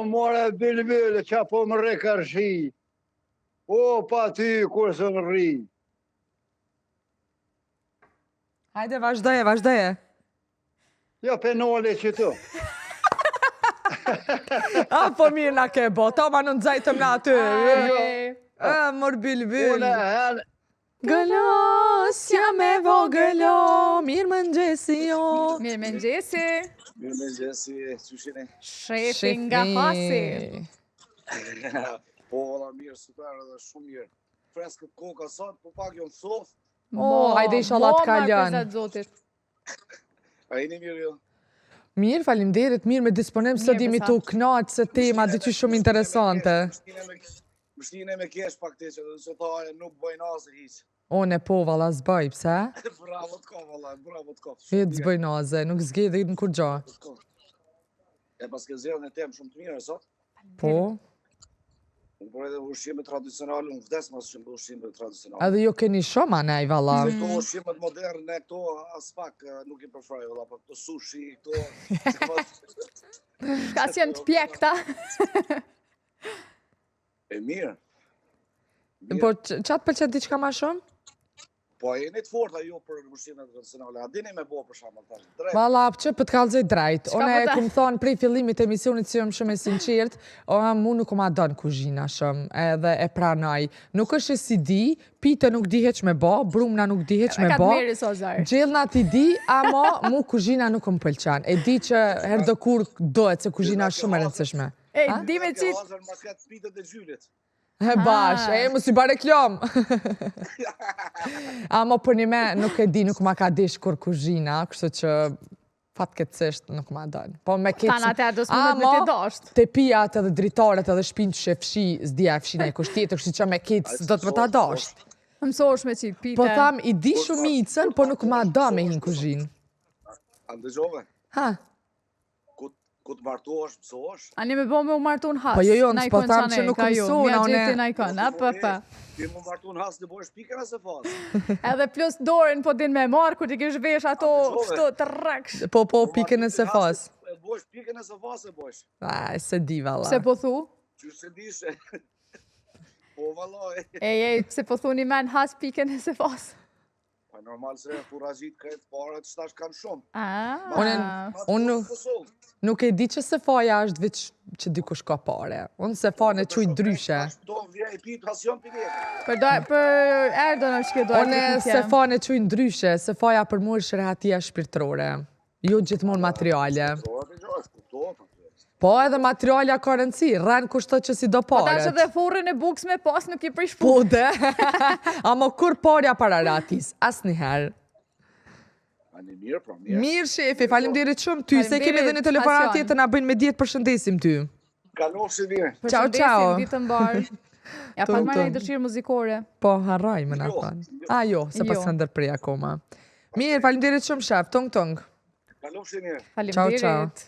more bilbile, qa po më rekarshi. O, pa ty, kur së më rri. Hajde, vazhdoje. Jo, penole që tu. Po mirë na ke bo, ta ma në nëzajtëm në aty. Mor bilbil. Gëlosja me vogëlo, mirë më ngjesi jo. Mirë më ngjesi. Mirë me gjesi, qyshine. Shefi nga Hasi. Po, valla mirë, super edhe shumë mirë. Freskët koka sot, po pak jo në soft. Hajde inshallah të kalon. A jeni mirë jo? Mirë, faleminderit, mirë me disponim, sot jemi tu knaqë se tema diqy shumë interesante. Më shtine me kesh pak të që ta nuk bëjnë asë hiqë. One po, valla, zbaj, pse? Bravo të ka, valla, bravo të ka. Vetë zbaj naze, nuk zgjedhe në kur gja. E pas ke zjerë në temë shumë të mirë, sot? Po? Unë por edhe ushqime tradicionale, unë vdes mas shumë ushqime tradicionale. Edhe jo keni shumë anej, valla. Se këto ushqimet moderne, këto as pak nuk i përfraj, valla, për këto sushi, këto... Ka si janë të pjekta. E mirë. Po, qatë pëlqen ti qka ma shumë? Po, e një të forta jo për ushqime tradicionale, a dini me bo për shama të drejt. Valla, që për të kalëzoj drejt. One e kumë thonë prej fillimit e emisionit që jëmë shumë e sinqirt, mu nuk ma donë kuzhina shumë, edhe e pranaj. Nuk është e si di, pite nuk di heq me bo, brumna nuk di heq me bo. Gjellna ti di, ama mu kuzhina nuk më pëlqen. E di që herdo kur dohet se kuzhina është shumë e rëndësishme. Di me qitë. Hazër ma ketë pitet e gjylit. Bash, mu si bare kljom. Ama për një me nuk e di, nuk ma ka dish kur kuzhina, kështu që fatkeqësisht nuk ma dënë. Po me ketë... Tanë atër do s'mundet me të dosht. Te pijat edhe dritaret edhe shpinë që shefshi, s'dija e fshina e kusht tjetër, kështu që me ketë do të më ta dosht. Mësosh me qitë pite. Po tham, i di shumicën, po nuk ma da me hinë kuzhinë. Andëgjove? Ha? Ku të martohesh, mësohesh? Ani me bo me u martu në has. Po jo, nësë po tham që nuk mësona, Ti mu martu në has në bojsh pikën e se fasë. Edhe plus dorën po din me marë, kur ti kish vesh ato kështu të rreksh. Po, pikën e se fasë. E bojsh pikën e se fasë e bojsh. Se di, valla. Pse po thu? Që se di se... Po, vallaj. Ej, pse po thu një men has pikën e se fasë? Pa normal se furajit krejt pare të shtash kanë shumë. Unë nuk e di që se faja është veç që dikush ka pare. Unë se fa në quj dryshe. Do vje i pitë pasion për vjetë. Për Erdon është kjo dojtë. Unë se fa në quj ndryshe, se faja për mu është rehatia shpirtrore. Jo gjithmonë materiale. Po edhe materialja ka rëndësi, rënë kushtot që si do paret. Po ta që dhe furën e buks me pas nuk i prish Po dhe, ama kur parja para ratis, as njëherë. Ani mirë, pra mirë. Mirë, shefi, falimderit shumë ty, se kemi edhe një telefonat tjetë të na bëjnë me djetë përshëndesim ty. Kalofshi mirë. Ciao, ciao. Përshëndesim, ditë mbarë. Ja pa marrë një dëshirë muzikore. Po, harraj me në thonë. Jo, se pas së ndërprej akoma. Mirë, falimderit shumë, shef, tung. Kalofshi mirë. Falimderit.